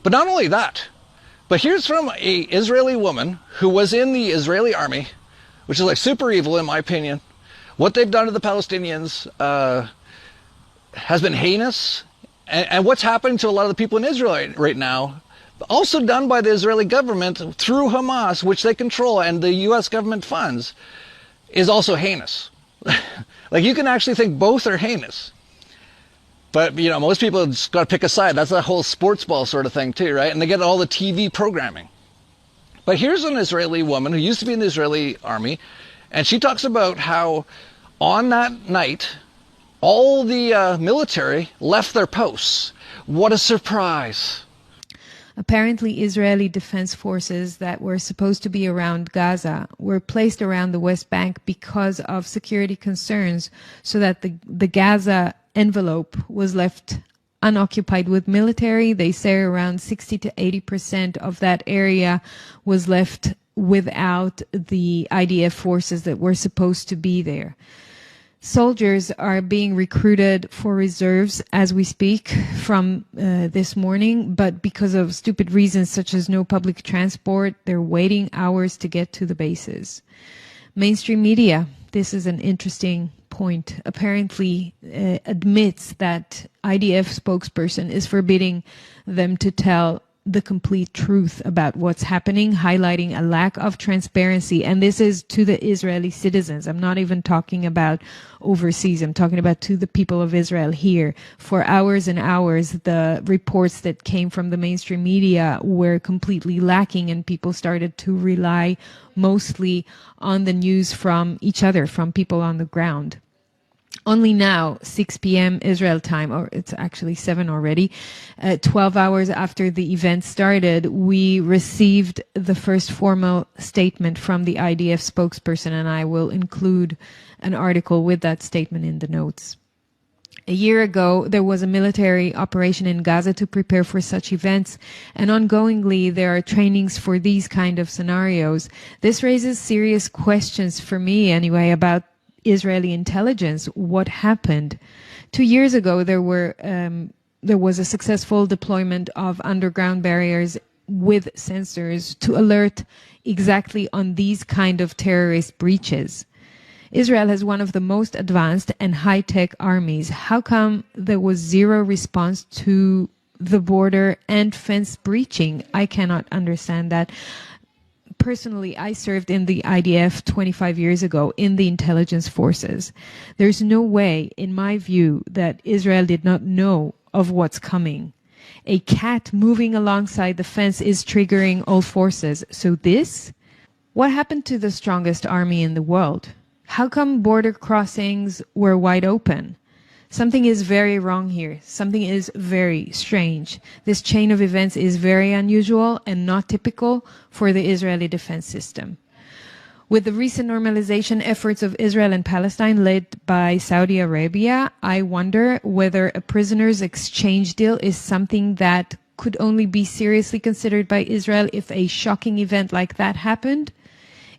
But not only that, but here's from a Israeli woman who was in the Israeli army, which is like super evil in my opinion. What they've done to the Palestinians has been heinous, and what's happening to a lot of the people in Israel right now, also done by the Israeli government through Hamas, which they control and the US government funds, is also heinous. Like, you can actually think both are heinous. But, you know, most people just got to pick a side. That's a whole sports ball sort of thing too, right? And they get all the TV programming. But here's an Israeli woman who used to be in the Israeli army, and she talks about how on that night, all the military left their posts. What a surprise. Apparently, Israeli defense forces that were supposed to be around Gaza were placed around the West Bank because of security concerns, so that the Gaza envelope was left unoccupied with military. They say around 60 to 80% of that area was left without the IDF forces that were supposed to be there. Soldiers are being recruited for reserves as we speak from this morning, but because of stupid reasons such as no public transport, they're waiting hours to get to the bases. Mainstream media, this is an interesting point, apparently admits that IDF spokesperson is forbidding them to tell the complete truth about what's happening, highlighting a lack of transparency. And this is to the Israeli citizens. I'm not even talking about overseas. I'm talking about to the people of Israel here. For hours and hours, the reports that came from the mainstream media were completely lacking, and people started to rely mostly on the news from each other, from people on the ground. Only now, 6 p.m. Israel time, or it's actually 7 already, 12 hours after the event started, we received the first formal statement from the IDF spokesperson, and I will include an article with that statement in the notes. A year ago, there was a military operation in Gaza to prepare for such events, and ongoingly there are trainings for these kind of scenarios. This raises serious questions for me anyway about Israeli intelligence. What happened? 2 years ago, there was a successful deployment of underground barriers with sensors to alert exactly on these kind of terrorist breaches. Israel has one of the most advanced and high-tech armies. How come there was zero response to the border and fence breaching? I cannot understand that. Personally, I served in the IDF 25 years ago in the intelligence forces. There's no way, in my view, that Israel did not know of what's coming. A cat moving alongside the fence is triggering all forces. So what happened to the strongest army in the world? How come border crossings were wide open? Something is very wrong here. Something is very strange. This chain of events is very unusual and not typical for the Israeli defense system. With the recent normalization efforts of Israel and Palestine led by Saudi Arabia, I wonder whether a prisoners exchange deal is something that could only be seriously considered by Israel if a shocking event like that happened.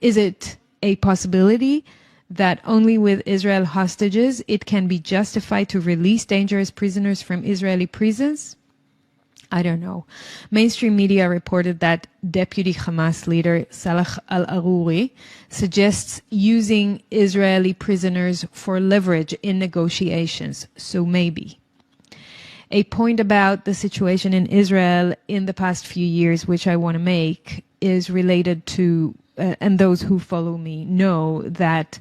Is it a possibility that only with Israel hostages it can be justified to release dangerous prisoners from Israeli prisons? I don't know. Mainstream media reported that Deputy Hamas leader Salah al-Aruri suggests using Israeli prisoners for leverage in negotiations. So maybe. A point about the situation in Israel in the past few years, which I want to make, is related to and those who follow me know that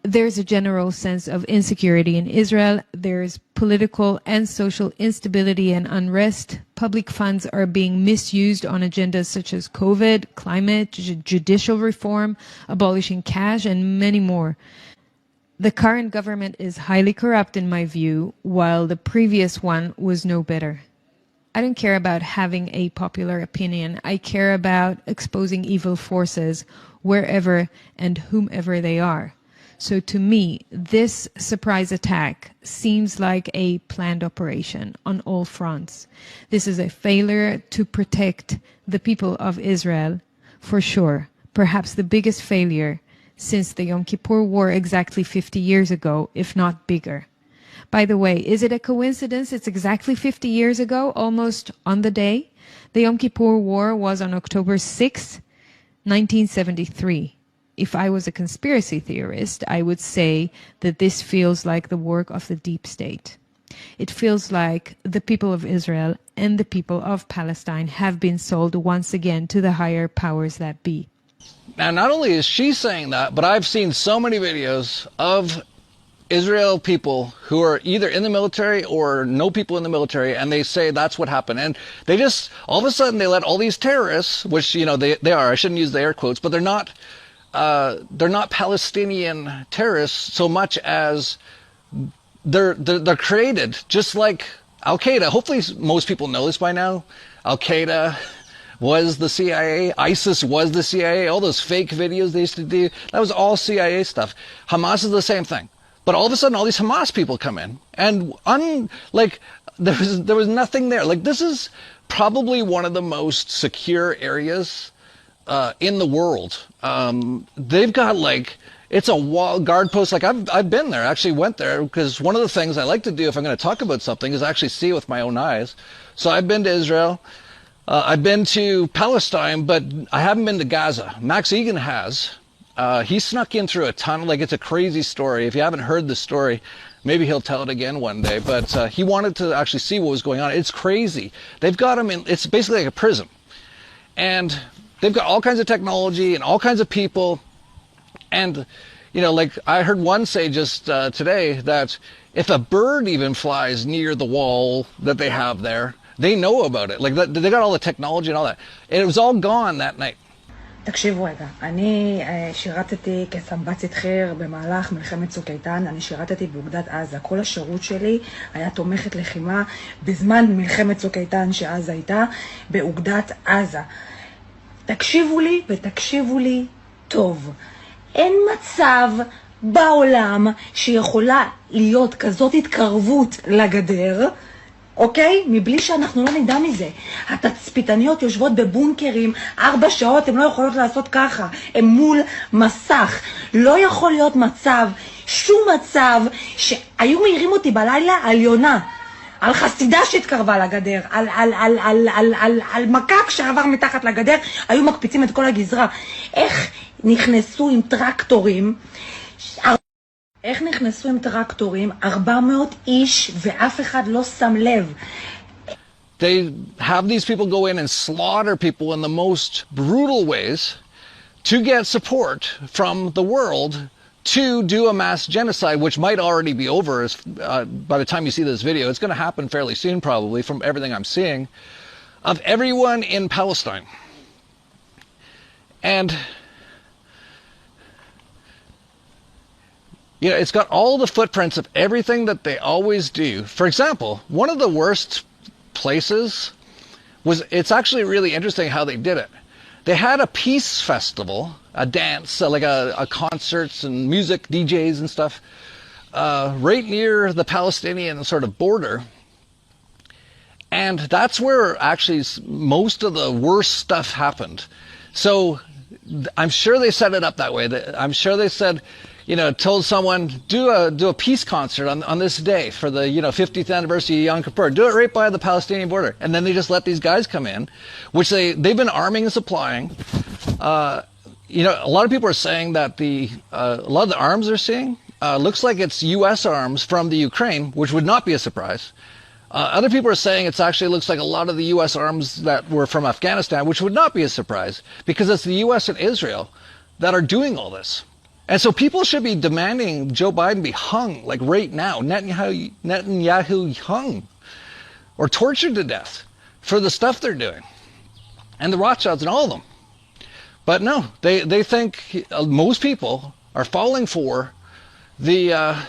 there's a general sense of insecurity in Israel. There's political and social instability and unrest. Public funds are being misused on agendas such as COVID, climate, judicial reform, abolishing cash, and many more. The current government is highly corrupt in my view, while the previous one was no better. I don't care about having a popular opinion. I care about exposing evil forces wherever and whomever they are. So to me, this surprise attack seems like a planned operation on all fronts. This is a failure to protect the people of Israel, for sure. Perhaps the biggest failure since the Yom Kippur War exactly 50 years ago, if not bigger. By the way, is it a coincidence? It's exactly 50 years ago, almost on the day. The Yom Kippur War was on October 6, 1973. If I was a conspiracy theorist, I would say that this feels like the work of the deep state. It feels like the people of Israel and the people of Palestine have been sold once again to the higher powers that be. Now, not only is she saying that, but I've seen so many videos of Israel people who are either in the military or know people in the military, and they say that's what happened. And they just, all of a sudden, they let all these terrorists, which, you know, they are, I shouldn't use the air quotes, but they're not Palestinian terrorists so much as they're created just like Al-Qaeda. Hopefully most people know this by now. Al-Qaeda was the CIA. ISIS was the CIA. All those fake videos they used to do, that was all CIA stuff. Hamas is the same thing. But all of a sudden, all these Hamas people come in, and there was nothing there. Like, this is probably one of the most secure areas in the world. They've got, like, it's a wall guard post. Like, I've been there. I actually went there because one of the things I like to do if I'm going to talk about something is actually see it with my own eyes. So I've been to Israel. I've been to Palestine, but I haven't been to Gaza. Max Egan has. He snuck in through a tunnel. Like, it's a crazy story. If you haven't heard the story, maybe he'll tell it again one day. But he wanted to actually see what was going on. It's crazy. They've got him in, it's basically like a prison. And they've got all kinds of technology and all kinds of people. And, you know, like I heard one say just today that if a bird even flies near the wall that they have there, they know about it. Like, they got all the technology and all that. And it was all gone that night. תקשיבו רגע, אני שירתתי כסמב"צית חי"ר במהלך מלחמת צוק איתן, אני שירתתי באוגדת עזה. כל השירות שלי היה תומכת לחימה בזמן מלחמת צוק איתן שעזה הייתה באוגדת עזה. תקשיבו לי ותקשיבו לי טוב. אין מצב בעולם שיכולה להיות כזאת התקרבות לגדר, אוקיי? מבלי שאנחנו לא נדע מזה. התצפיתניות יושבות בבונקרים 4 שעות, הן לא יכולות לעשות ככה. הן מול מסך. לא יכול להיות מצב, שום מצב, שהיו מעירים אותי בלילה על יונה. על חסידה שהתקרבה לגדר, על מקק שעבר מתחת לגדר, היו מקפיצים את כל הגזרה. איך נכנסו עם טרקטורים, 400 איש ואף אחד לא שם לב. They have these people go in and slaughter people in the most brutal ways to get support from the world to do a mass genocide, which might already be over by the time you see this video. It's going to happen fairly soon, probably, from everything I'm seeing, of everyone in Palestine. And, you know, it's got all the footprints of everything that they always do. For example, one of the worst places was, it's actually really interesting how they did it. They had a peace festival, a dance, like a concerts and music, DJs and stuff, right near the Palestinian sort of border. And that's where actually most of the worst stuff happened. So I'm sure they set it up that way. I'm sure they said, you know, told someone, do a peace concert on this day for the, you know, 50th anniversary of Yom Kippur. Do it right by the Palestinian border. And then they just let these guys come in, which they've been arming and supplying. You know, a lot of people are saying that a lot of the arms they're seeing looks like it's U.S. arms from the Ukraine, which would not be a surprise. Other people are saying it actually looks like a lot of the U.S. arms that were from Afghanistan, which would not be a surprise, because it's the U.S. and Israel that are doing all this. And so people should be demanding Joe Biden be hung, like right now, Netanyahu hung, or tortured to death for the stuff they're doing, and the Rothschilds and all of them. But no, they think most people are falling for that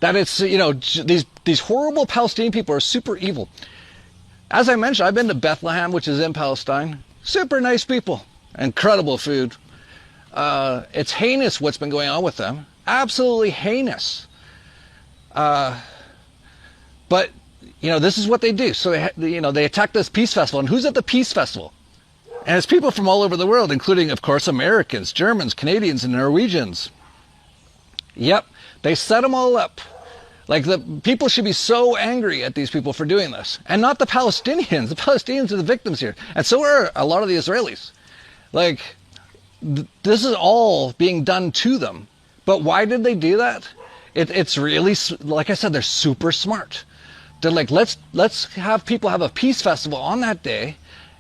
it's, you know, these horrible Palestinian people are super evil. As I mentioned, I've been to Bethlehem, which is in Palestine. Super nice people, incredible food. It's heinous what's been going on with them, absolutely heinous. But you know, this is what they do. So they attack this peace festival, and who's at the peace festival? And it's people from all over the world, including, of course, Americans, Germans, Canadians, and Norwegians. Yep, they set them all up. Like, the people should be so angry at these people for doing this. And not the Palestinians. The Palestinians are the victims here. And so are a lot of the Israelis. Like, this is all being done to them. But why did they do that? It's really, like I said, they're super smart. They're like, let's have people have a peace festival on that day,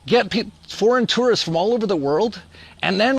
get foreign tourists from all over the world, and then